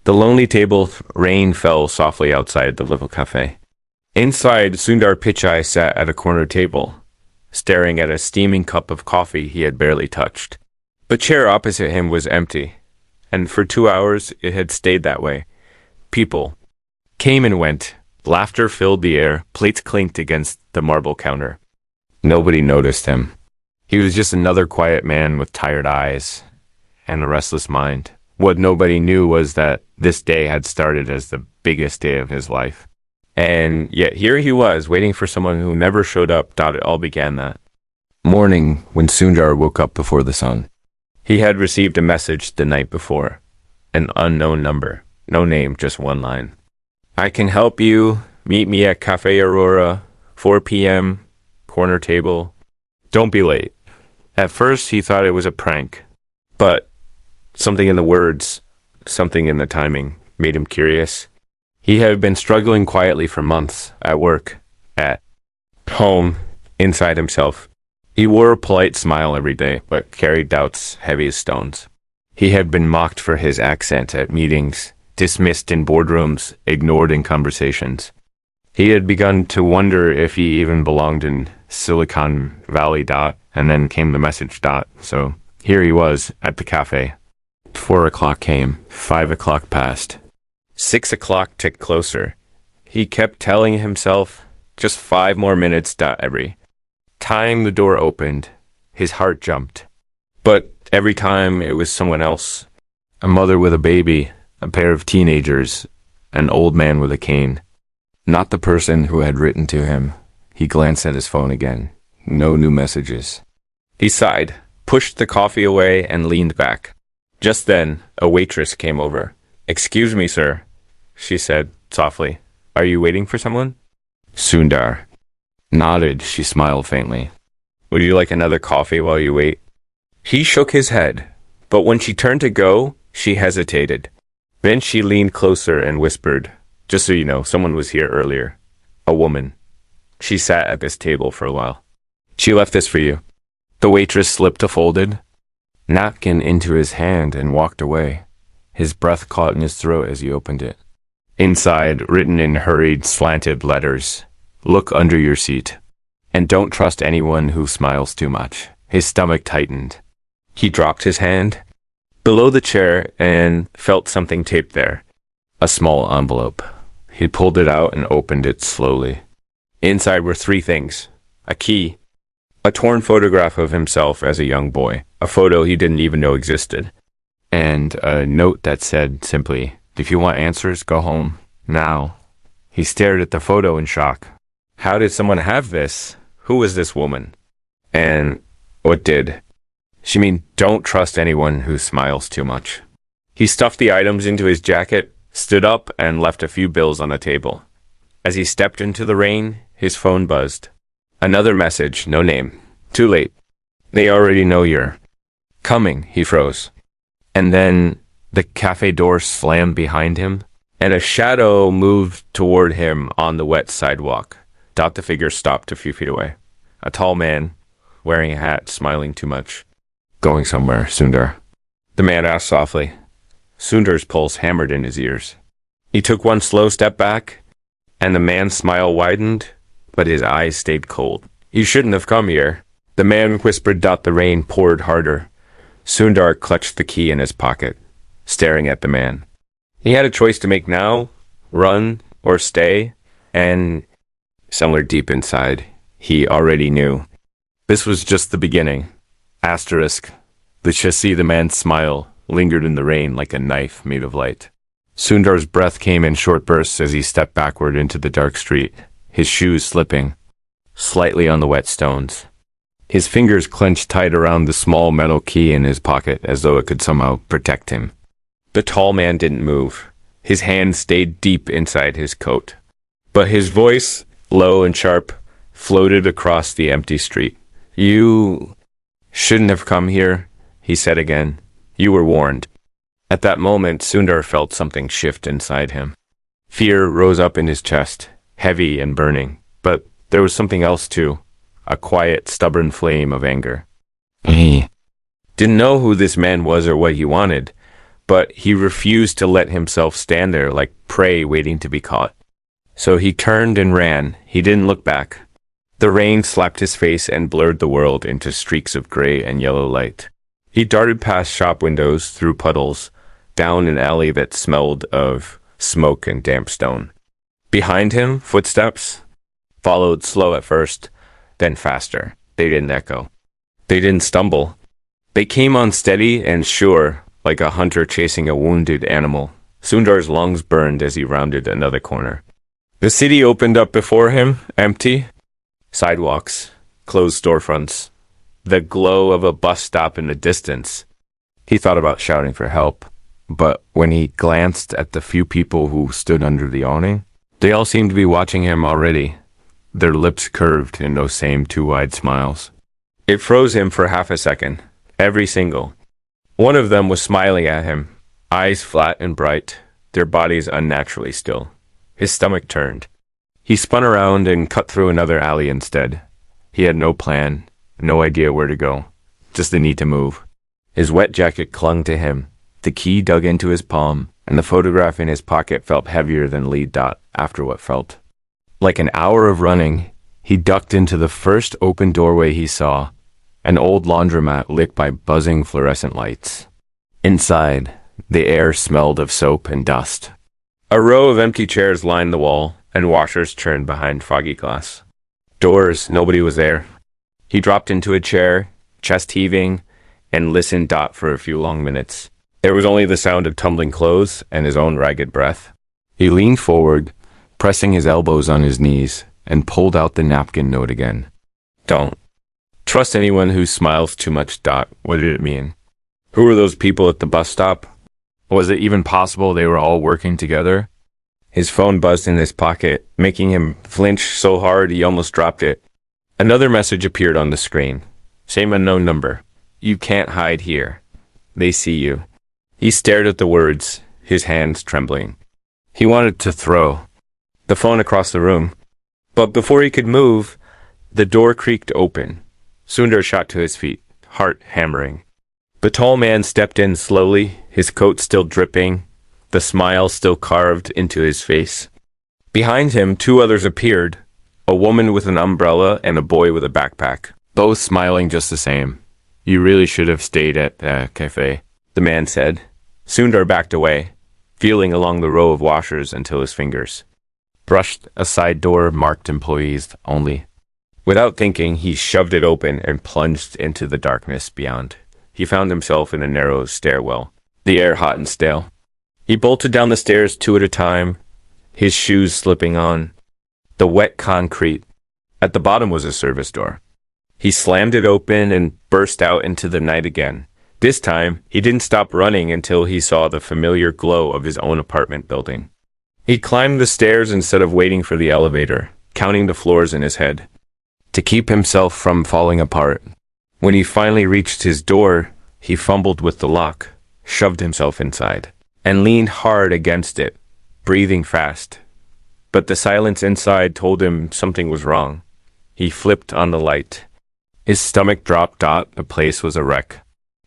The lonely table, rain fell softly outside the little café. Inside, Sundar Pichai sat at a corner table, staring at a steaming cup of coffee he had barely touched. The chair opposite him was empty, and for 2 hours it had stayed that way. People came and went. Laughter filled the air, plates clinked against the marble counter. Nobody noticed him. He was just another quiet man with tired eyes and a restless mind. What nobody knew was that this day had started as the biggest day of his life. And yet here he was, waiting for someone who never showed up. It all began that morning when Sundar woke up before the sun. He had received a message the night before. An unknown number. No name, just one line. I can help you. Meet me at Café Aurora, 4 p.m., corner table. Don't be late. At first, he thought it was a prank, but something in the words, something in the timing, made him curious. He had been struggling quietly for months, at work, at home, inside himself. He wore a polite smile every day, but carried doubts heavy as stones. He had been mocked for his accent at meetings, dismissed in boardrooms, ignored in conversations. He had begun to wonder if he even belonged in Silicon Valley. And then came the message. So here he was at the cafe. 4 o'clock came. 5 o'clock passed. 6 o'clock ticked closer. He kept telling himself, just 5 more minutes. Every time the door opened, his heart jumped. But every time it was someone else. A mother with a baby, a pair of teenagers, an old man with a cane. Not the person who had written to him. He glanced at his phone again. No new messages. He sighed, pushed the coffee away, and leaned back. Just then, a waitress came over. Excuse me, sir, she said softly. Are you waiting for someone? Sundar nodded. She smiled faintly. Would you like another coffee while you wait? He shook his head, but when she turned to go, she hesitated. Then she leaned closer and whispered, just so you know, someone was here earlier. A woman. She sat at this table for a while. She left this for you. The waitress slipped a folded napkin into his hand and walked away. His breath caught in his throat as he opened it. Inside, written in hurried, slanted letters, look under your seat. And don't trust anyone who smiles too much. His stomach tightened. He dropped his hand below the chair and felt something taped there. A small envelope. He pulled it out and opened it slowly. Inside were 3 things. A key. A torn photograph of himself as a young boy. A photo he didn't even know existed. And a note that said simply, if you want answers, go home. Now. He stared at the photo in shock. How did someone have this? Who was this woman? And what did? She mean, don't trust anyone who smiles too much. He stuffed the items into his jacket, stood up, and left a few bills on the table. As he stepped into the rain, his phone buzzed. Another message, no name. Too late. They already know you're coming. He froze. And then the cafe door slammed behind him, and a shadow moved toward him on the wet sidewalk. The figure stopped a few feet away. A tall man, wearing a hat, smiling too much. Going somewhere, Sundar? The man asked softly. Sundar's pulse hammered in his ears. He took one slow step back, and the man's smile widened, but his eyes stayed cold. You shouldn't have come here. The man whispered. The rain poured harder. Sundar clutched the key in his pocket, staring at the man. He had a choice to make now, run or stay, and somewhere deep inside, he already knew. This was just the beginning. Asterisk. The chassis, the man's smile, lingered in the rain like a knife made of light. Sundar's breath came in short bursts as he stepped backward into the dark street, his shoes slipping slightly on the wet stones. His fingers clenched tight around the small metal key in his pocket as though it could somehow protect him. The tall man didn't move. His hand stayed deep inside his coat. But his voice, low and sharp, floated across the empty street. You shouldn't have come here, he said again. You were warned. At that moment, Sundar felt something shift inside him. Fear rose up in his chest, heavy and burning. But there was something else too, a quiet, stubborn flame of anger. He didn't know who this man was or what he wanted, but he refused to let himself stand there like prey waiting to be caught. So he turned and ran. He didn't look back. The rain slapped his face and blurred the world into streaks of gray and yellow light. He darted past shop windows, through puddles, down an alley that smelled of smoke and damp stone. Behind him, footsteps followed, slow at first, then faster. They didn't echo. They didn't stumble. They came on steady and sure, like a hunter chasing a wounded animal. Sundar's lungs burned as he rounded another corner. The city opened up before him, empty. Sidewalks, closed storefronts, the glow of a bus stop in the distance. He thought about shouting for help, but when he glanced at the few people who stood under the awning, they all seemed to be watching him already, their lips curved in those same two wide smiles. It froze him for half a second, every single. One of them was smiling at him, eyes flat and bright, their bodies unnaturally still. His stomach turned. He spun around and cut through another alley instead. He had no plan, no idea where to go, just the need to move. His wet jacket clung to him, the key dug into his palm, and the photograph in his pocket felt heavier than lead dot after what felt. Like an hour of running, he ducked into the first open doorway he saw, an old laundromat lit by buzzing fluorescent lights. Inside, the air smelled of soap and dust. A row of empty chairs lined the wall, and washers churned behind foggy glass. Doors, nobody was there. He dropped into a chair, chest heaving, and listened for a few long minutes. There was only the sound of tumbling clothes and his own ragged breath. He leaned forward, pressing his elbows on his knees, and pulled out the napkin note again. Don't trust anyone who smiles too much. What did it mean? Who were those people at the bus stop? Was it even possible they were all working together? His phone buzzed in his pocket, making him flinch so hard he almost dropped it. Another message appeared on the screen. Same unknown number. You can't hide here. They see you. He stared at the words, his hands trembling. He wanted to throw the phone across the room. But before he could move, the door creaked open. Sundar shot to his feet, heart hammering. The tall man stepped in slowly, his coat still dripping, the smile still carved into his face. Behind him, two others appeared, a woman with an umbrella and a boy with a backpack, both smiling just the same. You really should have stayed at the café, the man said. Sundar backed away, feeling along the row of washers until his fingers brushed a side door marked employees only. Without thinking, he shoved it open and plunged into the darkness beyond. He found himself in a narrow stairwell, the air hot and stale. He bolted down the stairs two at a time, his shoes slipping on the wet concrete. At the bottom was a service door. He slammed it open and burst out into the night again. This time, he didn't stop running until he saw the familiar glow of his own apartment building. He climbed the stairs instead of waiting for the elevator, counting the floors in his head, to keep himself from falling apart. When he finally reached his door, he fumbled with the lock, shoved himself inside, and leaned hard against it, breathing fast. But the silence inside told him something was wrong. He flipped on the light. His stomach dropped. The place was a wreck.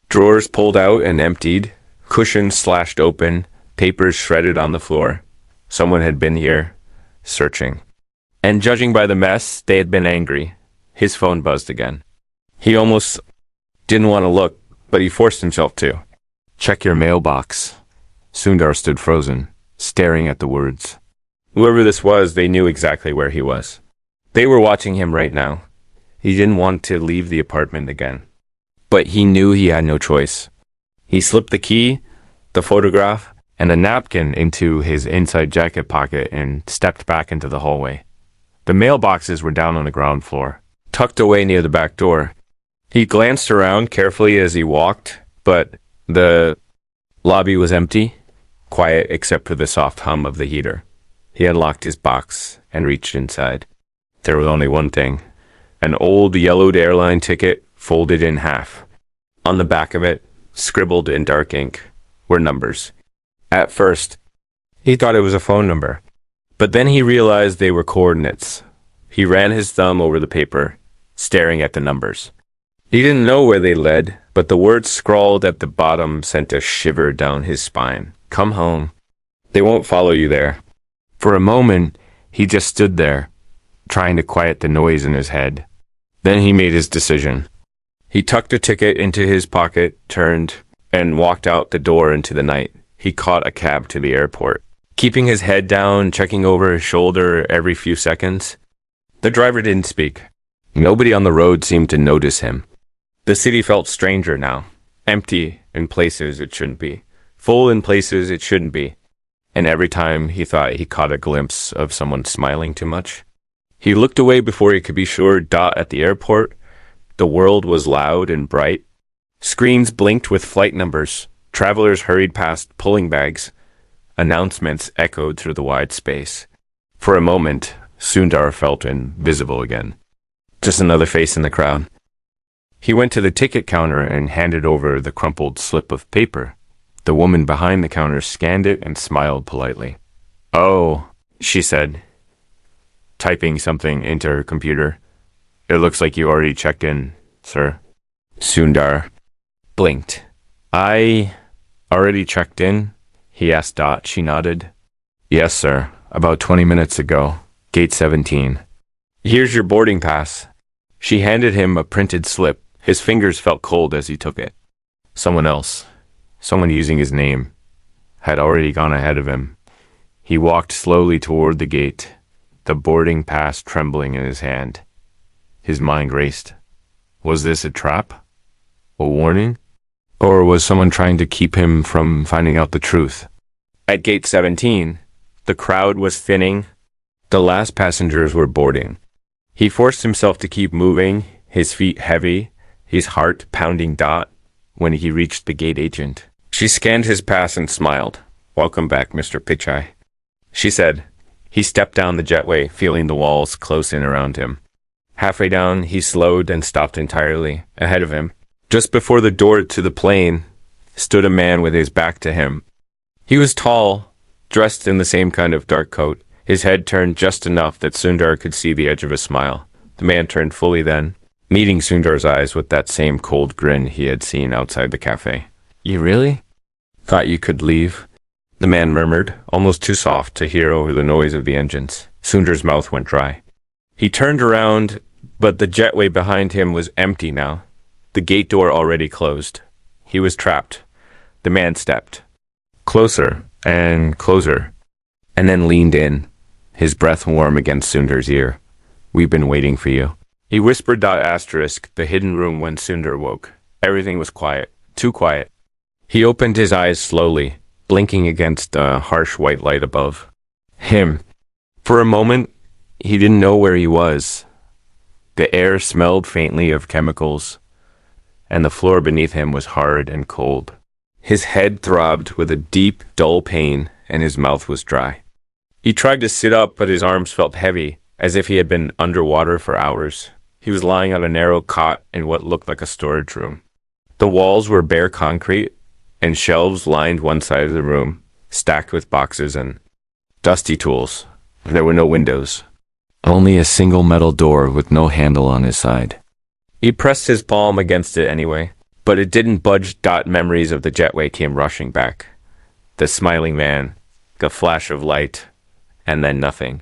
Drawers pulled out and emptied, cushions slashed open, papers shredded on the floor. Someone had been here, searching. And judging by the mess, they had been angry. His phone buzzed again. He almost didn't want to look, but he forced himself to. Check your mailbox. Sundar stood frozen, staring at the words. Whoever this was, they knew exactly where he was. They were watching him right now. He didn't want to leave the apartment again. But he knew he had no choice. He slipped the key, the photograph, and a napkin into his inside jacket pocket and stepped back into the hallway. The mailboxes were down on the ground floor, tucked away near the back door. He glanced around carefully as he walked, but the lobby was empty, quiet except for the soft hum of the heater. He unlocked his box and reached inside. There was only one thing, an old yellowed airline ticket folded in half. On the back of it, scribbled in dark ink, were numbers. At first, he thought it was a phone number, but then he realized they were coordinates. He ran his thumb over the paper, staring at the numbers. He didn't know where they led, but the words scrawled at the bottom sent a shiver down his spine. Come home. They won't follow you there. For a moment, he just stood there, trying to quiet the noise in his head. Then he made his decision. He tucked a ticket into his pocket, turned, and walked out the door into the night. He caught a cab to the airport, keeping his head down, checking over his shoulder every few seconds. The driver didn't speak. Nobody on the road seemed to notice him. The city felt stranger now, empty in places it shouldn't be, full in places it shouldn't be, and every time he thought he caught a glimpse of someone smiling too much. He looked away before he could be sure. At the airport, the world was loud and bright. Screens blinked with flight numbers. Travelers hurried past pulling bags. Announcements echoed through the wide space. For a moment, Sundar felt invisible again. Just another face in the crowd. He went to the ticket counter and handed over the crumpled slip of paper. The woman behind the counter scanned it and smiled politely. "Oh," she said, typing something into her computer. "It looks like you already checked in, sir." Sundar blinked. "I already checked in?" he asked Dot. She nodded. "Yes, sir. About 20 minutes ago. Gate 17. Here's your boarding pass." She handed him a printed slip. His fingers felt cold as he took it. Someone using his name, had already gone ahead of him. He walked slowly toward the gate, the boarding pass trembling in his hand. His mind raced. Was this a trap? A warning? Or was someone trying to keep him from finding out the truth? At gate 17, the crowd was thinning. The last passengers were boarding. He forced himself to keep moving, his feet heavy, his heart pounding. When he reached the gate agent, she scanned his pass and smiled. "Welcome back, Mr. Pichai," she said. He stepped down the jetway, feeling the walls close in around him. Halfway down, he slowed and stopped entirely. Ahead of him, just before the door to the plane, stood a man with his back to him. He was tall, dressed in the same kind of dark coat, his head turned just enough that Sundar could see the edge of a smile. The man turned fully then, meeting Sundar's eyes with that same cold grin he had seen outside the cafe. "You really thought you could leave?" the man murmured, almost too soft to hear over the noise of the engines. Sundar's mouth went dry. He turned around, but the jetway behind him was empty now. The gate door already closed. He was trapped. The man stepped closer and closer, and then leaned in, his breath warm against Sundar's ear. "We've been waiting for you," he whispered. The hidden room when Sundar woke. Everything was quiet, too quiet. He opened his eyes slowly, blinking against the harsh white light above him. For a moment, he didn't know where he was. The air smelled faintly of chemicals, and the floor beneath him was hard and cold. His head throbbed with a deep, dull pain, and his mouth was dry. He tried to sit up, but his arms felt heavy, as if he had been underwater for hours. He was lying on a narrow cot in what looked like a storage room. The walls were bare concrete, and shelves lined one side of the room, stacked with boxes and dusty tools. There were no windows, only a single metal door with no handle on his side. He pressed his palm against it anyway, but it didn't budge. Memories of the jetway came rushing back. The smiling man, the flash of light, and then nothing.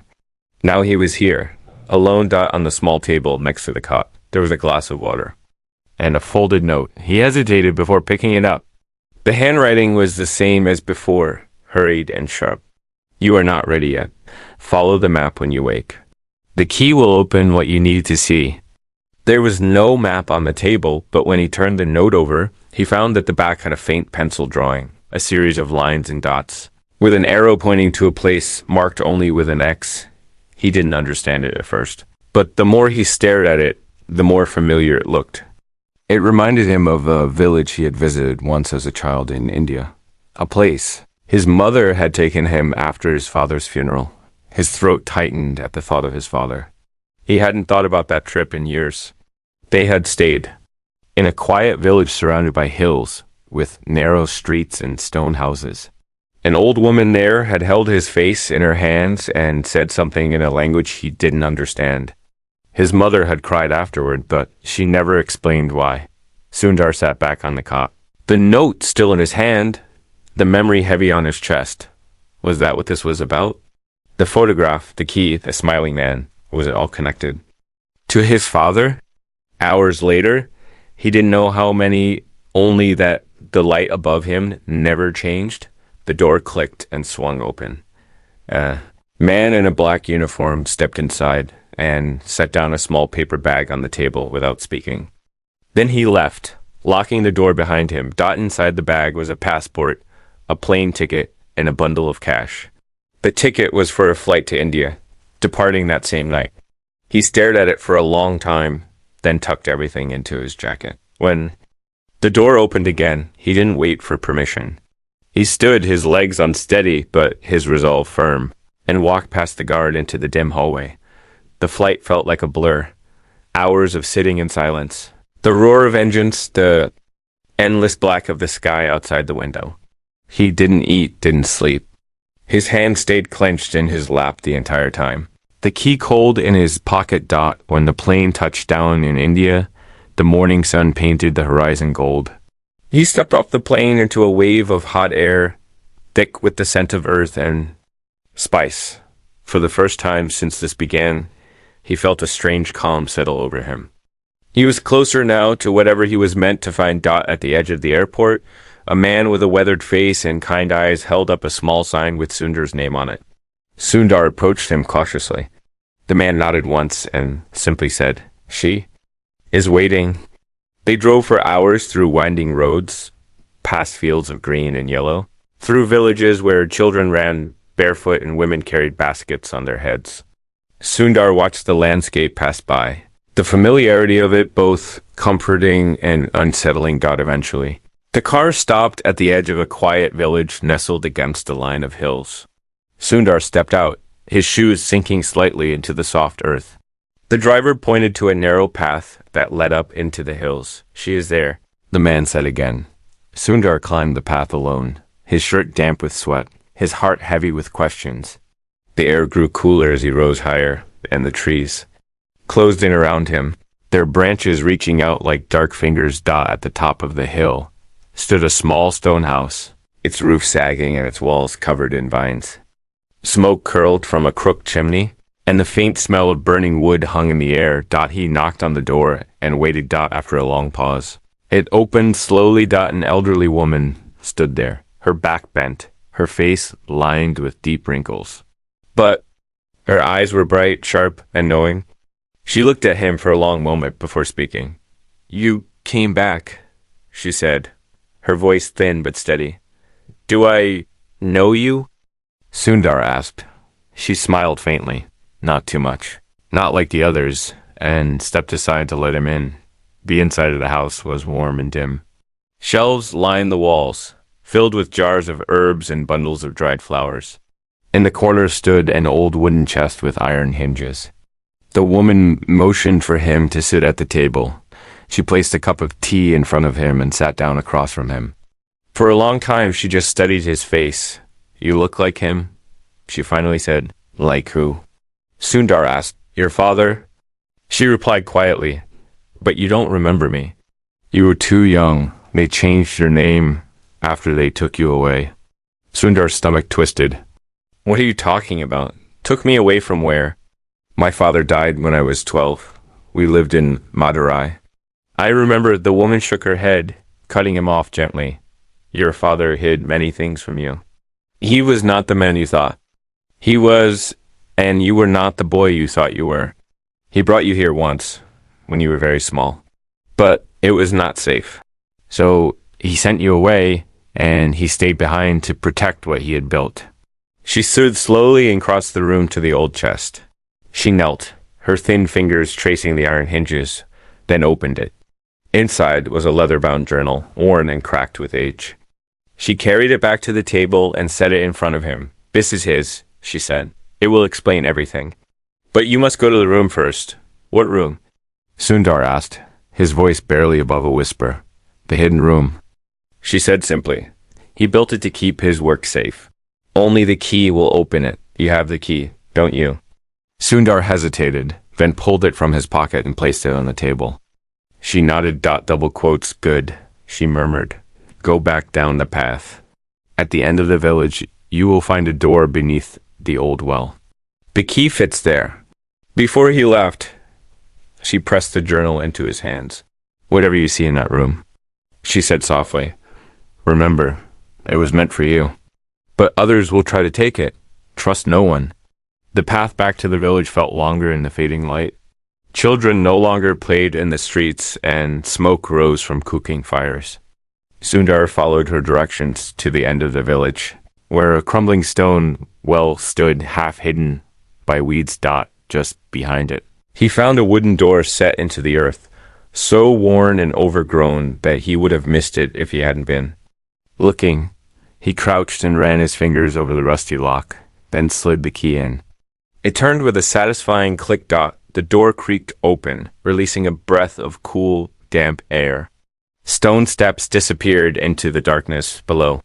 Now he was here, alone. On the small table next to the cot, there was a glass of water and a folded note. He hesitated before picking it up. The handwriting was the same as before, hurried and sharp. "You are not ready yet. Follow the map when you wake. The key will open what you need to see." There was no map on the table, but when he turned the note over, he found that the back had a faint pencil drawing, a series of lines and dots, with an arrow pointing to a place marked only with an X. He didn't understand it at first, but the more he stared at it, the more familiar it looked. It reminded him of a village he had visited once as a child in India, a place his mother had taken him after his father's funeral. His throat tightened at the thought of his father. He hadn't thought about that trip in years. They had stayed in a quiet village surrounded by hills, with narrow streets and stone houses. An old woman there had held his face in her hands and said something in a language he didn't understand. His mother had cried afterward, but she never explained why. Sundar sat back on the cot. The note still in his hand, the memory heavy on his chest. Was that what this was about? The photograph, the key, the smiling man, was it all connected? To his father? Hours later, he didn't know how many, only that the light above him never changed. The door clicked and swung open. A man in a black uniform stepped inside and set down a small paper bag on the table without speaking. Then he left, locking the door behind him. Inside the bag was a passport, a plane ticket, and a bundle of cash. The ticket was for a flight to India, departing that same night. He stared at it for a long time, then tucked everything into his jacket. When the door opened again, he didn't wait for permission. He stood, his legs unsteady, but his resolve firm, and walked past the guard into the dim hallway. The flight felt like a blur. Hours of sitting in silence. The roar of engines, the endless black of the sky outside the window. He didn't eat, didn't sleep. His hand stayed clenched in his lap the entire time. The key cold in his pocket. When the plane touched down in India, the morning sun painted the horizon gold. He stepped off the plane into a wave of hot air, thick with the scent of earth and spice. For the first time since this began, he felt a strange calm settle over him. He was closer now to whatever he was meant to find. At the edge of the airport, a man with a weathered face and kind eyes held up a small sign with Sundar's name on it. Sundar approached him cautiously. The man nodded once and simply said, "She is waiting." They drove for hours through winding roads, past fields of green and yellow, through villages where children ran barefoot and women carried baskets on their heads. Sundar watched the landscape pass by. The familiarity of it, both comforting and unsettling, got eventually. The car stopped at the edge of a quiet village nestled against a line of hills. Sundar stepped out, his shoes sinking slightly into the soft earth. The driver pointed to a narrow path that led up into the hills. "She is there," the man said again. Sundar climbed the path alone, his shirt damp with sweat, his heart heavy with questions. The air grew cooler as he rose higher, and the trees closed in around him, their branches reaching out like dark fingers. At the top of the hill stood a small stone house, its roof sagging and its walls covered in vines. Smoke curled from a crooked chimney, and the faint smell of burning wood hung in the air. He knocked on the door and waited. After a long pause, it opened slowly. An elderly woman stood there, her back bent, her face lined with deep wrinkles. But her eyes were bright, sharp, and knowing. She looked at him for a long moment before speaking. "You came back," she said, her voice thin but steady. "Do I know you?" Sundar asked. She smiled faintly, not too much, not like the others, and stepped aside to let him in. The inside of the house was warm and dim. Shelves lined the walls, filled with jars of herbs and bundles of dried flowers. In the corner stood an old wooden chest with iron hinges. The woman motioned for him to sit at the table. She placed a cup of tea in front of him and sat down across from him. For a long time, she just studied his face. "You look like him," she finally said. "Like who?" Sundar asked. "Your father?" She replied quietly, "But you don't remember me. You were too young. They changed your name after they took you away." Sundar's stomach twisted. "What are you talking about? Took me away from where?" "My father died when I was 12. We lived in Madurai." I remember. The woman shook her head, cutting him off gently. "Your father hid many things from you. He was not the man you thought. He was, and you were not the boy you thought you were. He brought you here once, when you were very small. But it was not safe. So he sent you away, and he stayed behind to protect what he had built." She stood slowly and crossed the room to the old chest. She knelt, her thin fingers tracing the iron hinges, then opened it. Inside was a leather-bound journal, worn and cracked with age. She carried it back to the table and set it in front of him. "This is his," she said. "It will explain everything. But you must go to the room first." "What room?" Sundar asked, his voice barely above a whisper. "The hidden room," she said simply. "He built it to keep his work safe. Only the key will open it. You have the key, don't you?" Sundar hesitated, then pulled it from his pocket and placed it on the table. She nodded. Double quotes, good, she murmured. Go back down the path. At the end of the village, you will find a door beneath the old well. The key fits there. Before he left, she pressed the journal into his hands. Whatever you see in that room, she said softly. Remember, it was meant for you. But others will try to take it. Trust no one. The path back to the village felt longer in the fading light. Children no longer played in the streets, and smoke rose from cooking fires. Sundar followed her directions to the end of the village, where a crumbling stone well stood half hidden by weeds. Just behind it. He found a wooden door set into the earth, so worn and overgrown that he would have missed it if he hadn't been. Looking, he crouched and ran his fingers over the rusty lock, then slid the key in. It turned with a satisfying click. The door creaked open, releasing a breath of cool, damp air. Stone steps disappeared into the darkness below.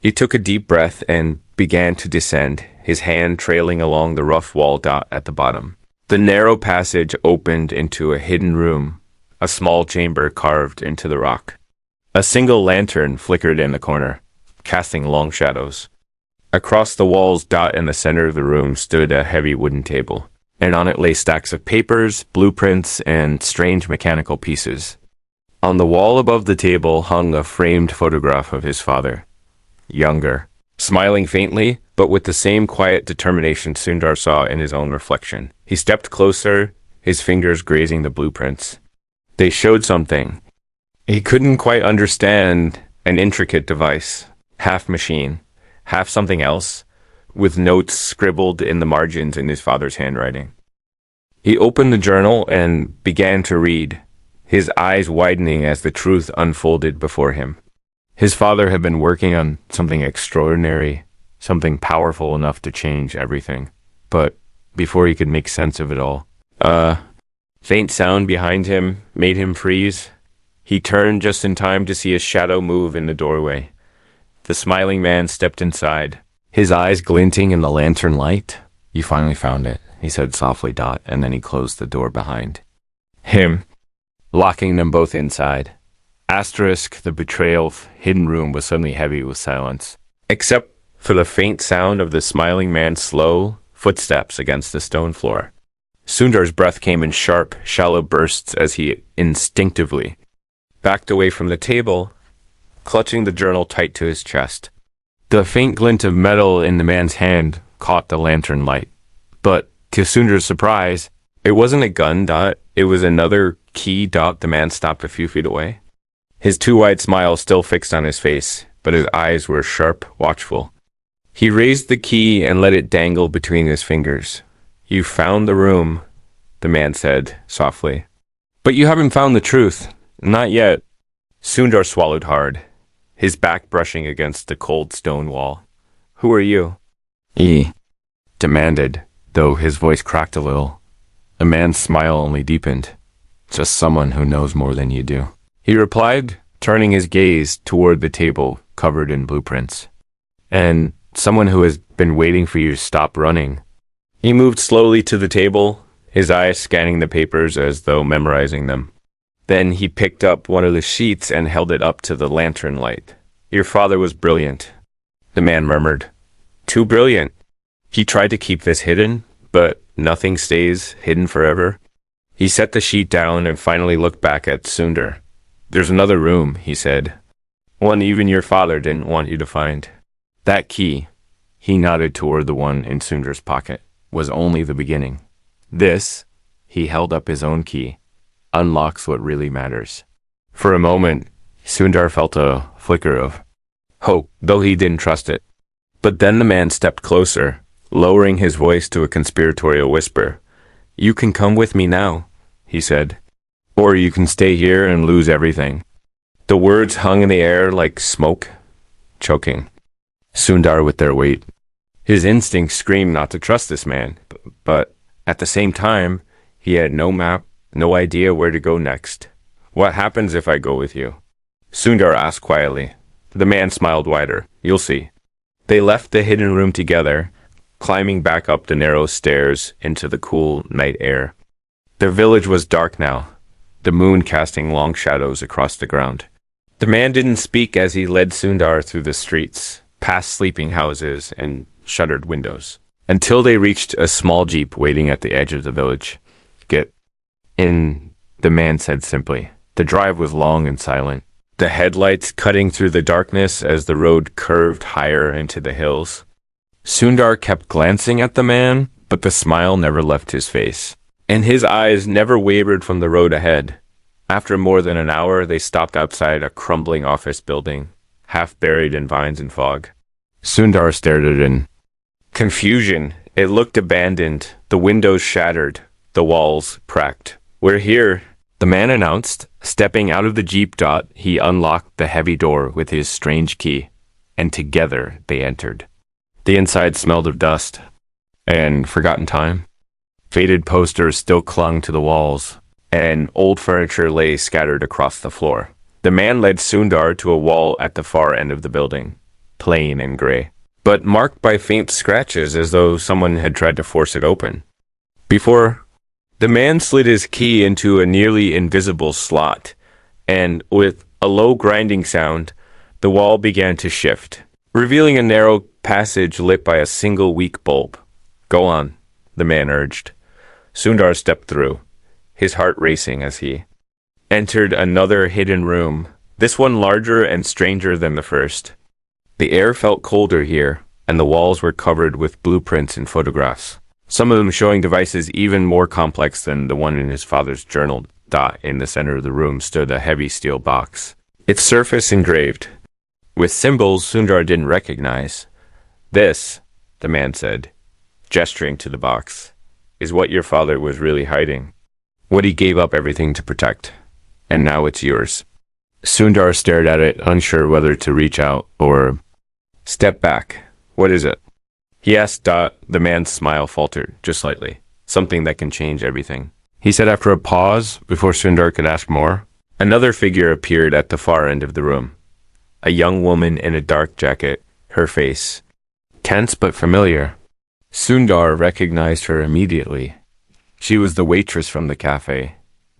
He took a deep breath and began to descend, his hand trailing along the rough wall. At the bottom, the narrow passage opened into a hidden room, a small chamber carved into the rock. A single lantern flickered in the corner, casting long shadows. Across the walls. In the center of the room stood a heavy wooden table, and on it lay stacks of papers, blueprints, and strange mechanical pieces. On the wall above the table hung a framed photograph of his father, younger, smiling faintly, but with the same quiet determination Sundar saw in his own reflection. He stepped closer, his fingers grazing the blueprints. They showed something. He couldn't quite understand, an intricate device, half machine, half something else, with notes scribbled in the margins in his father's handwriting. He opened the journal and began to read, his eyes widening as the truth unfolded before him. His father had been working on something extraordinary, something powerful enough to change everything. But before he could make sense of it all, faint sound behind him made him freeze. He turned just in time to see a shadow move in the doorway. The smiling man stepped inside, his eyes glinting in the lantern light. You finally found it, he said softly. And then he closed the door behind him, locking them both inside. The betrayal hidden room was suddenly heavy with silence, except for the faint sound of the smiling man's slow footsteps against the stone floor. Sundar's breath came in sharp, shallow bursts as he instinctively backed away from the table, clutching the journal tight to his chest. The faint glint of metal in the man's hand caught the lantern light. But, to Sundar's surprise, it wasn't a gun. It was another key. The man stopped a few feet away, his too wide smile still fixed on his face, but his eyes were sharp, watchful. He raised the key and let it dangle between his fingers. You found the room, the man said softly. But you haven't found the truth. Not yet. Sundar swallowed hard, his back brushing against the cold stone wall. Who are you? He demanded, though his voice cracked a little. The man's smile only deepened. Just someone who knows more than you do, he replied, turning his gaze toward the table covered in blueprints. And someone who has been waiting for you to stop running. He moved slowly to the table, his eyes scanning the papers as though memorizing them. Then he picked up one of the sheets and held it up to the lantern light. Your father was brilliant, the man murmured. Too brilliant. He tried to keep this hidden, but nothing stays hidden forever. He set the sheet down and finally looked back at Sundar. There's another room, he said. One even your father didn't want you to find. That key, he nodded toward the one in Sundar's pocket, was only the beginning. This, he held up his own key, unlocks what really matters. For a moment, Sundar felt a flicker of hope, though he didn't trust it. But then the man stepped closer, lowering his voice to a conspiratorial whisper. You can come with me now, he said. Or you can stay here and lose everything. The words hung in the air like smoke, choking Sundar with their weight. His instincts screamed not to trust this man, but at the same time, he had no map, no idea where to go next. What happens if I go with you? Sundar asked quietly. The man smiled wider. You'll see. They left the hidden room together, climbing back up the narrow stairs into the cool night air. Their village was dark now, the moon casting long shadows across the ground. The man didn't speak as he led Sundar through the streets, past sleeping houses and shuttered windows, until they reached a small jeep waiting at the edge of the village. "Get in," the man said simply. The drive was long and silent, the headlights cutting through the darkness as the road curved higher into the hills. Sundar kept glancing at the man, but the smile never left his face, and his eyes never wavered from the road ahead. After more than an hour, they stopped outside a crumbling office building, half buried in vines and fog. Sundar stared at it in confusion. It looked abandoned, the windows shattered, the walls cracked. "We're here," the man announced. Stepping out of the jeep, he unlocked the heavy door with his strange key, and together they entered. The inside smelled of dust and forgotten time. Faded posters still clung to the walls, and old furniture lay scattered across the floor. The man led Sundar to a wall at the far end of the building, plain and gray, but marked by faint scratches as though someone had tried to force it open. Before, the man slid his key into a nearly invisible slot, and with a low grinding sound, the wall began to shift, revealing a narrow passage lit by a single weak bulb. "Go on," the man urged. Sundar stepped through, his heart racing as he entered another hidden room, this one larger and stranger than the first. The air felt colder here, and the walls were covered with blueprints and photographs, some of them showing devices even more complex than the one in his father's journal. In the center of the room stood a heavy steel box, its surface engraved with symbols Sundar didn't recognize. "This," the man said, gesturing to the box, "is what your father was really hiding, what he gave up everything to protect, and now it's yours." Sundar stared at it, unsure whether to reach out or step back. "What is it?" he asked. The man's smile faltered, just slightly. "Something that can change everything," he said after a pause before Sundar could ask more. Another figure appeared at the far end of the room, a young woman in a dark jacket, her face tense but familiar. Sundar recognized her immediately. She was the waitress from the café,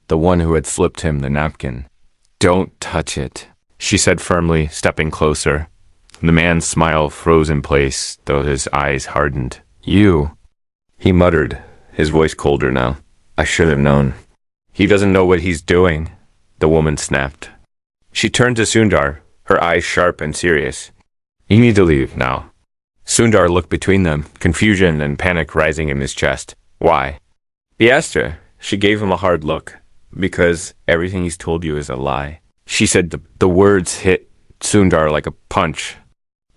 the one who had slipped him the napkin. "Don't touch it," she said firmly, stepping closer. The man's smile froze in place, though his eyes hardened. "You," he muttered, his voice colder now. "I should have known." "He doesn't know what he's doing," the woman snapped. She turned to Sundar, her eyes sharp and serious. "You need to leave now." Sundar looked between them, confusion and panic rising in his chest. "Why?" He asked her. She gave him a hard look. "Because everything he's told you is a lie," she said. The words hit Sundar like a punch.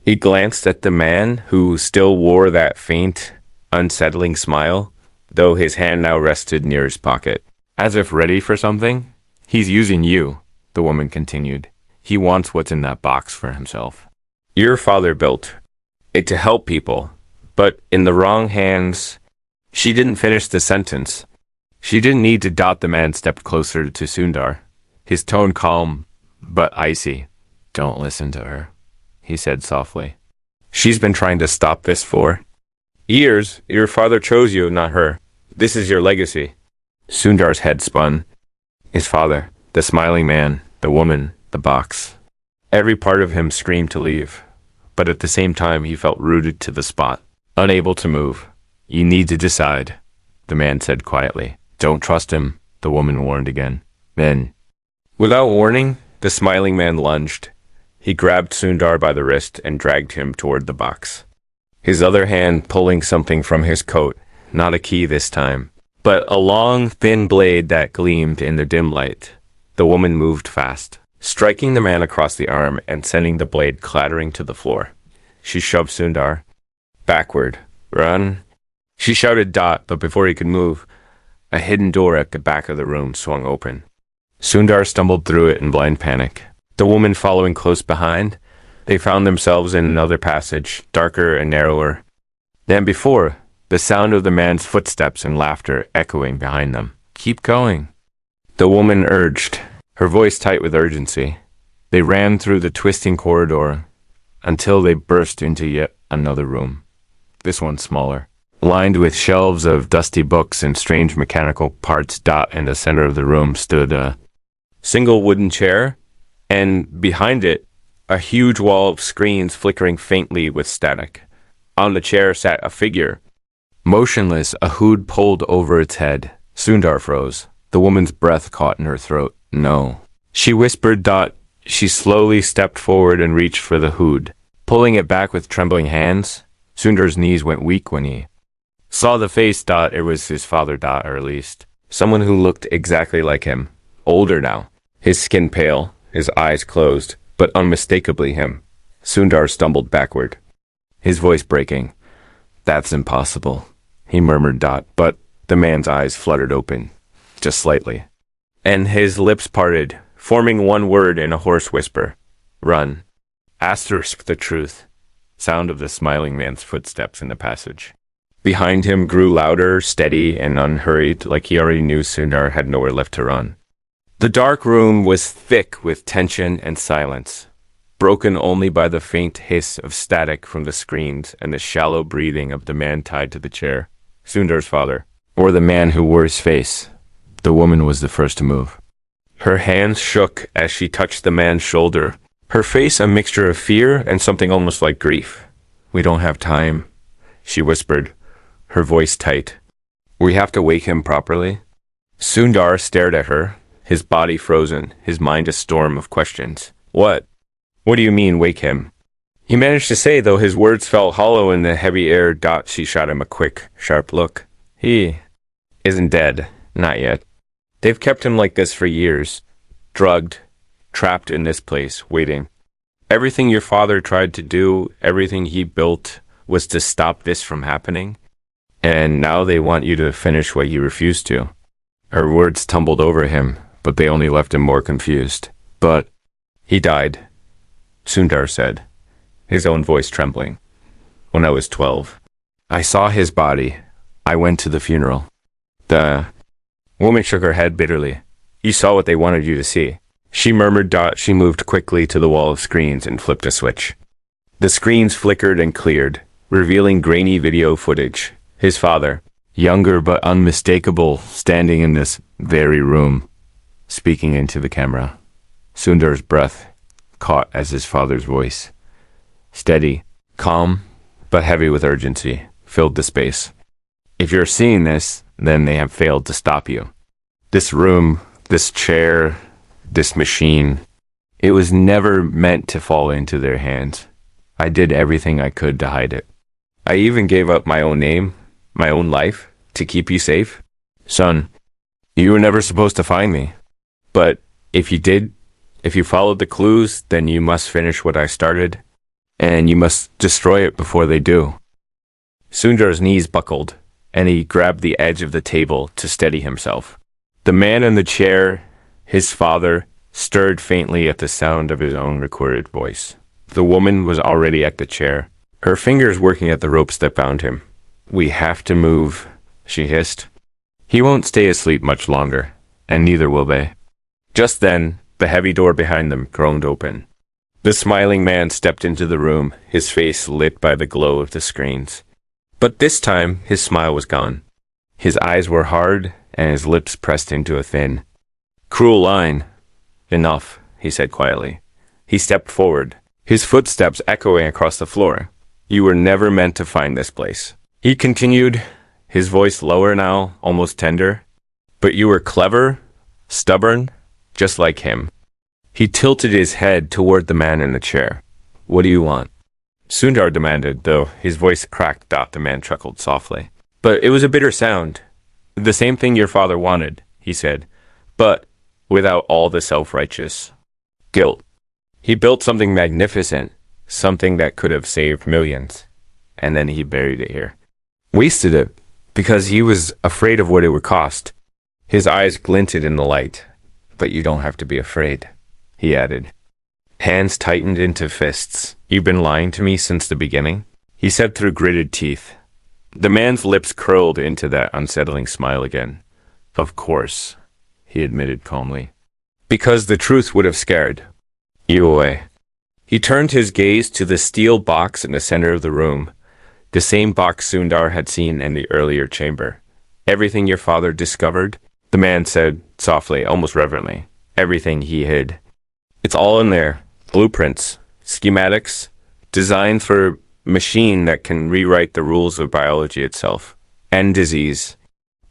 He glanced at the man, who still wore that faint, unsettling smile, though his hand now rested near his pocket, as if ready for something. "He's using you," the woman continued. "He wants what's in that box for himself. Your father built it to help people, but in the wrong hands." She didn't finish the sentence. She didn't need to. The man stepped closer to Sundar, his tone calm but icy. "Don't listen to her," he said softly. "She's been trying to stop this for years. Your father chose you, not her. This is your legacy." Sundar's head spun. His father, the smiling man, the woman, the box. Every part of him screamed to leave, but at the same time he felt rooted to the spot, unable to move. "You need to decide," the man said quietly. "Don't trust him," the woman warned again. Then, without warning, the smiling man lunged. He grabbed Sundar by the wrist and dragged him toward the box, his other hand pulling something from his coat, not a key this time, but a long, thin blade that gleamed in the dim light. The woman moved fast, striking the man across the arm and sending the blade clattering to the floor. She shoved Sundar backward. "Run!" she shouted. But before he could move, a hidden door at the back of the room swung open. Sundar stumbled through it in blind panic, the woman following close behind. They found themselves in another passage, darker and narrower than before, the sound of the man's footsteps and laughter echoing behind them. "Keep going," the woman urged, her voice tight with urgency. They ran through the twisting corridor until they burst into yet another room, this one smaller, Lined with shelves of dusty books and strange mechanical parts. In the center of the room stood a single wooden chair, and behind it, a huge wall of screens flickering faintly with static. On the chair sat a figure, motionless, a hood pulled over its head. Sundar froze. The woman's breath caught in her throat. No. She whispered. She slowly stepped forward and reached for the hood, pulling it back with trembling hands. Sundar's knees went weak when he saw the face. It was his father. Or at least someone who looked exactly like him. Older now. His skin pale, his eyes closed, but unmistakably him. Sundar stumbled backward, his voice breaking. That's impossible, he murmured. But the man's eyes fluttered open, just slightly, and his lips parted, forming one word in a hoarse whisper. Run. Asterisk the truth. Sound of the smiling man's footsteps in the passage. Behind him grew louder, steady, and unhurried, like he already knew Sundar had nowhere left to run. The dark room was thick with tension and silence, broken only by the faint hiss of static from the screens and the shallow breathing of the man tied to the chair. Sundar's father, or the man who wore his face. The woman was the first to move. Her hands shook as she touched the man's shoulder, her face a mixture of fear and something almost like grief. We don't have time, she whispered, her voice tight. We have to wake him properly. Sundar stared at her, his body frozen, his mind a storm of questions. What? What do you mean, wake him? He managed to say, though his words felt hollow in the heavy air. She shot him a quick, sharp look. He isn't dead. Not yet. They've kept him like this for years. Drugged, trapped in this place, waiting. Everything your father tried to do, everything he built, was to stop this from happening. And now they want you to finish what you refused to. Her words tumbled over him, but they only left him more confused. But he died, Sundar said, his own voice trembling. When I was 12. I saw his body. I went to the funeral. The woman shook her head bitterly. You saw what they wanted you to see. She murmured. She moved quickly to the wall of screens and flipped a switch. The screens flickered and cleared, revealing grainy video footage. His father, younger but unmistakable, standing in this very room, speaking into the camera. Sundar's breath caught as his father's voice, steady, calm, but heavy with urgency, filled the space. If you're seeing this, then they have failed to stop you. This room, this chair, this machine, it was never meant to fall into their hands. I did everything I could to hide it. I even gave up my own name, my own life, to keep you safe. Son, you were never supposed to find me. But if you did, if you followed the clues, then you must finish what I started, and you must destroy it before they do. Sundar's knees buckled, and he grabbed the edge of the table to steady himself. The man in the chair, his father, stirred faintly at the sound of his own recorded voice. The woman was already at the chair, her fingers working at the ropes that bound him. We have to move, she hissed. He won't stay asleep much longer, and neither will they. Just then, the heavy door behind them groaned open. The smiling man stepped into the room, his face lit by the glow of the screens. But this time, his smile was gone. His eyes were hard, and his lips pressed into a thin, cruel line. Enough, he said quietly. He stepped forward, his footsteps echoing across the floor. You were never meant to find this place. He continued, his voice lower now, almost tender. But you were clever, stubborn, just like him. He tilted his head toward the man in the chair. What do you want? Sundar demanded, though his voice cracked. The man chuckled softly. But it was a bitter sound. The same thing your father wanted, he said, but without all the self-righteous guilt. He built something magnificent, something that could have saved millions, and then he buried it here. Wasted it, because he was afraid of what it would cost. His eyes glinted in the light. But you don't have to be afraid, he added. Hands tightened into fists. You've been lying to me since the beginning, he said through gritted teeth. The man's lips curled into that unsettling smile again. Of course, he admitted calmly. Because the truth would have scared you away. He turned his gaze to the steel box in the center of the room. The same box Sundar had seen in the earlier chamber. Everything your father discovered? The man said softly, almost reverently. Everything he hid. It's all in there. Blueprints, schematics, designed for a machine that can rewrite the rules of biology itself. End disease.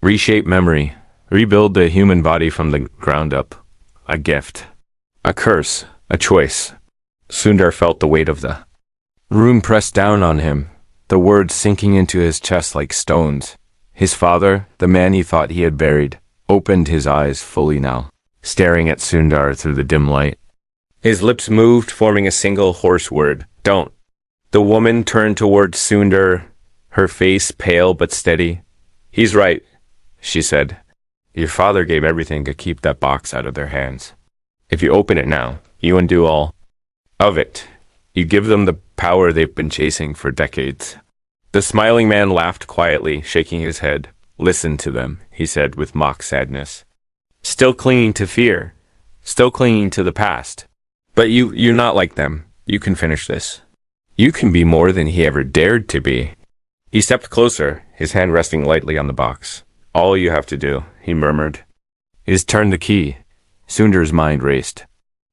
Reshape memory. Rebuild the human body from the ground up. A gift. A curse. A choice. Sundar felt the weight of the room pressed down on him, the words sinking into his chest like stones. His father, the man he thought he had buried, opened his eyes fully now, staring at Sundar through the dim light. His lips moved, forming a single hoarse word. Don't. The woman turned towards Sundar, her face pale but steady. He's right, she said. Your father gave everything to keep that box out of their hands. If you open it now, you undo all of it. You give them the power they've been chasing for decades. The smiling man laughed quietly, shaking his head. Listen to them, he said with mock sadness. Still clinging to fear. Still clinging to the past. But you're not like them. You can finish this. You can be more than he ever dared to be. He stepped closer, his hand resting lightly on the box. All you have to do, he murmured, is turn the key. Sundar's mind raced.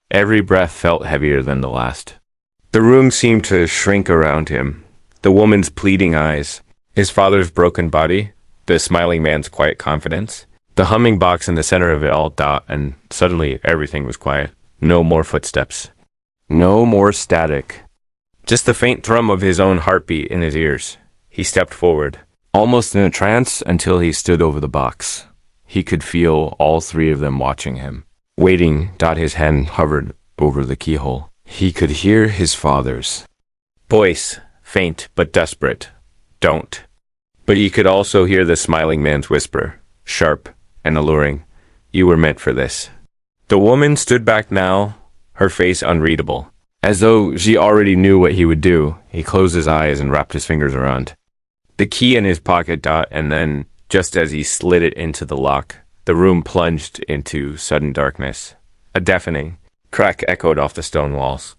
Every breath felt heavier than the last. The room seemed to shrink around him. The woman's pleading eyes, his father's broken body, the smiling man's quiet confidence, the humming box in the center of it all, and suddenly everything was quiet. No more footsteps. No more static. Just the faint drum of his own heartbeat in his ears. He stepped forward, almost in a trance until he stood over the box. He could feel all three of them watching him. Waiting, his hand hovered over the keyhole. He could hear his father's voice, faint but desperate. Don't. But he could also hear the smiling man's whisper, sharp and alluring. You were meant for this. The woman stood back now, her face unreadable. As though she already knew what he would do, he closed his eyes and wrapped his fingers around the key in his pocket, and then, just as he slid it into the lock, the room plunged into sudden darkness. A deafening crack echoed off the stone walls,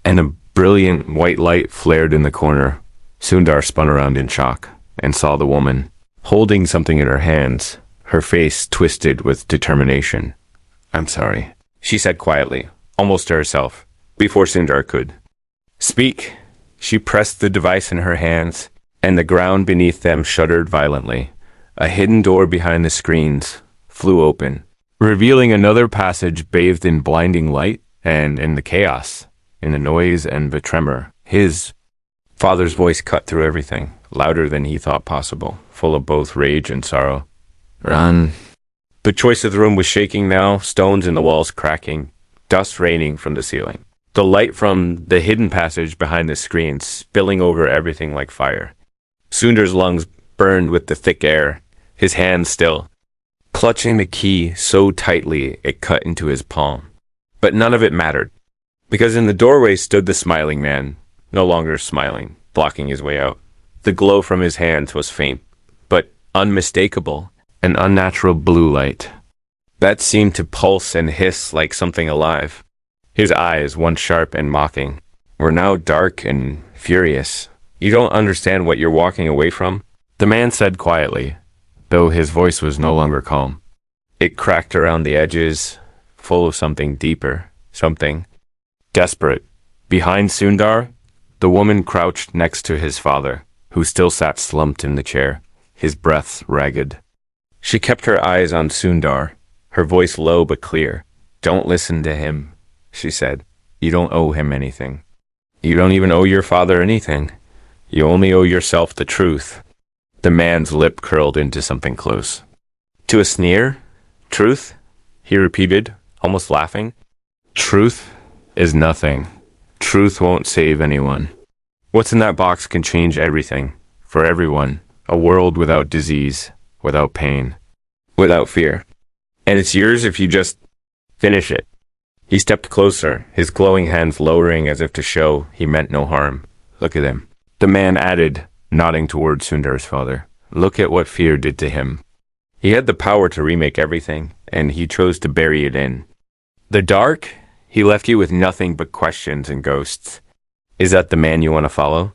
and a brilliant white light flared in the corner. Sundar spun around in shock and saw the woman, holding something in her hands, her face twisted with determination. I'm sorry, she said quietly, almost to herself, before Sundar could speak. She pressed the device in her hands, and the ground beneath them shuddered violently. A hidden door behind the screens flew open, revealing another passage bathed in blinding light, and in the chaos, in the noise and the tremor, his father's voice cut through everything, louder than he thought possible, full of both rage and sorrow. Run. The choice of the room was shaking now, stones in the walls cracking, dust raining from the ceiling. The light from the hidden passage behind the screen spilling over everything like fire. Sundar's lungs burned with the thick air, his hand still, clutching the key so tightly it cut into his palm. But none of it mattered, because in the doorway stood the smiling man, no longer smiling, blocking his way out. The glow from his hands was faint, but unmistakable, an unnatural blue light that seemed to pulse and hiss like something alive. His eyes, once sharp and mocking, were now dark and furious. You don't understand what you're walking away from? The man said quietly, though his voice was no longer calm. It cracked around the edges, full of something deeper, something desperate. Behind Sundar, the woman crouched next to his father, who still sat slumped in the chair, his breath ragged. She kept her eyes on Sundar, her voice low but clear. Don't listen to him, she said. You don't owe him anything. You don't even owe your father anything. You only owe yourself the truth. The man's lip curled into something close. To a sneer? Truth? He repeated, almost laughing. Truth is nothing. Truth won't save anyone. What's in that box can change everything, for everyone. A world without disease, without pain, without fear. And it's yours if you just finish it. He stepped closer, his glowing hands lowering as if to show he meant no harm. Look at him. The man added, nodding toward Sundar's father. Look at what fear did to him. He had the power to remake everything, and he chose to bury it in the dark. He left you with nothing but questions and ghosts. Is that the man you want to follow?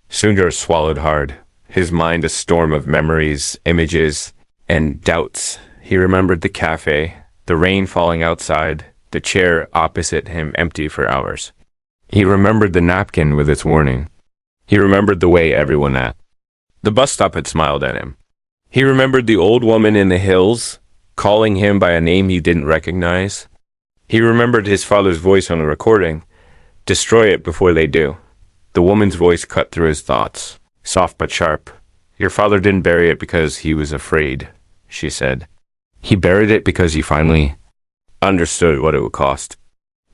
Sundar swallowed hard, his mind a storm of memories, images, and doubts. He remembered the cafe, the rain falling outside, the chair opposite him empty for hours. He remembered the napkin with its warning. He remembered the way everyone acted. The bus stop had smiled at him. He remembered the old woman in the hills, calling him by a name he didn't recognize. He remembered his father's voice on the recording. Destroy it before they do. The woman's voice cut through his thoughts, soft but sharp. Your father didn't bury it because he was afraid, she said. He buried it because he finally understood what it would cost.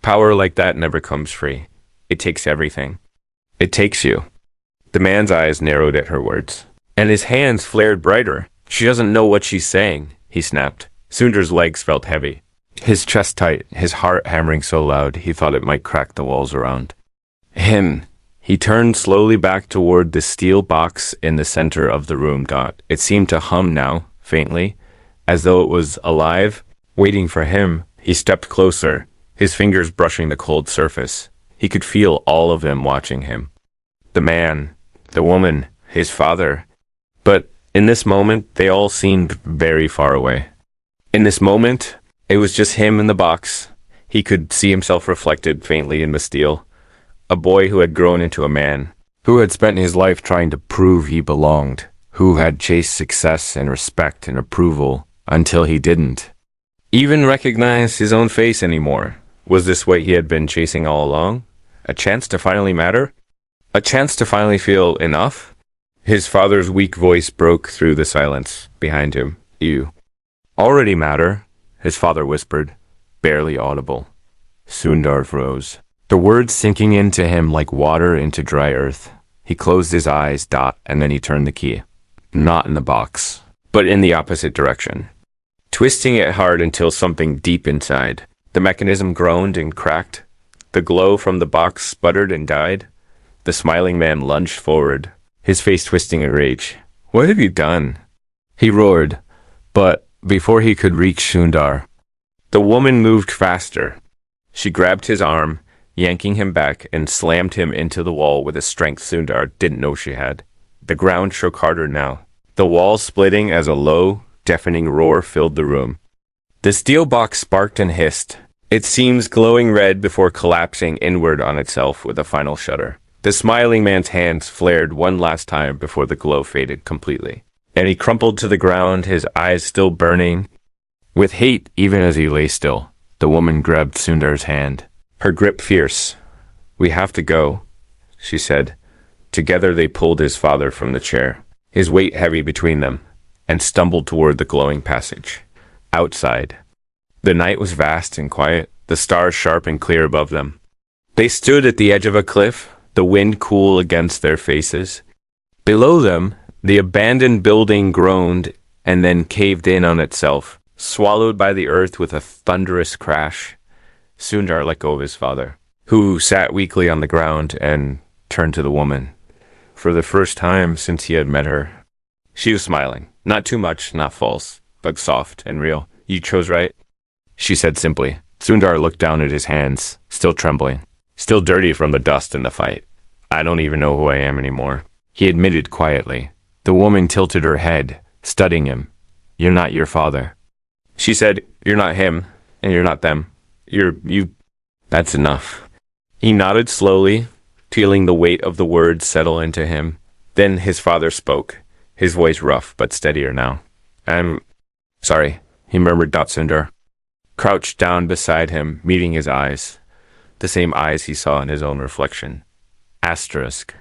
Power like that never comes free. It takes everything. It takes you. The man's eyes narrowed at her words, and his hands flared brighter. She doesn't know what she's saying, he snapped. Sundar's legs felt heavy, his chest tight, his heart hammering so loud he thought it might crack the walls around him. He turned slowly back toward the steel box in the center of the room. It seemed to hum now, faintly, as though it was alive, waiting for him. He stepped closer, his fingers brushing the cold surface. He could feel all of them watching him. The man, the woman, his father. But in this moment, they all seemed very far away. In this moment, it was just him in the box. He could see himself reflected faintly in the steel. A boy who had grown into a man, who had spent his life trying to prove he belonged, who had chased success and respect and approval until he didn't even recognize his own face anymore. Was this what he had been chasing all along? A chance to finally matter? A chance to finally feel enough? His father's weak voice broke through the silence behind him. You already matter, his father whispered, barely audible. Sundar froze, the words sinking into him like water into dry earth. He closed his eyes, and then he turned the key. Not in the box, but in the opposite direction, twisting it hard until something deep inside. The mechanism groaned and cracked. The glow from the box sputtered and died. The smiling man lunged forward, his face twisting in rage. What have you done? He roared, but before he could reach Sundar, the woman moved faster. She grabbed his arm, yanking him back, and slammed him into the wall with a strength Sundar didn't know she had. The ground shook harder now, the wall splitting as a low, deafening roar filled the room. The steel box sparked and hissed, its seams glowing red before collapsing inward on itself with a final shudder. The smiling man's hands flared one last time before the glow faded completely, and he crumpled to the ground, his eyes still burning with hate even as he lay still. The woman grabbed Sundar's hand, her grip fierce. We have to go, she said. Together they pulled his father from the chair, his weight heavy between them, and stumbled toward the glowing passage. Outside, the night was vast and quiet, the stars sharp and clear above them. They stood at the edge of a cliff, the wind cool against their faces. Below them, the abandoned building groaned and then caved in on itself, swallowed by the earth with a thunderous crash. Sundar let go of his father, who sat weakly on the ground, and turned to the woman. For the first time since he had met her, she was smiling. Not too much, not false, but soft and real. You chose right, she said simply. Sundar looked down at his hands, still trembling, still dirty from the dust in the fight. I don't even know who I am anymore, he admitted quietly. The woman tilted her head, studying him. You're not your father. She said, you're not him, and you're not them. You. That's enough. He nodded slowly, feeling the weight of the words settle into him. Then his father spoke, his voice rough but steadier now. I'm sorry, he murmured. Sundar crouched down beside him, meeting his eyes, the same eyes he saw in his own reflection. Asterisk.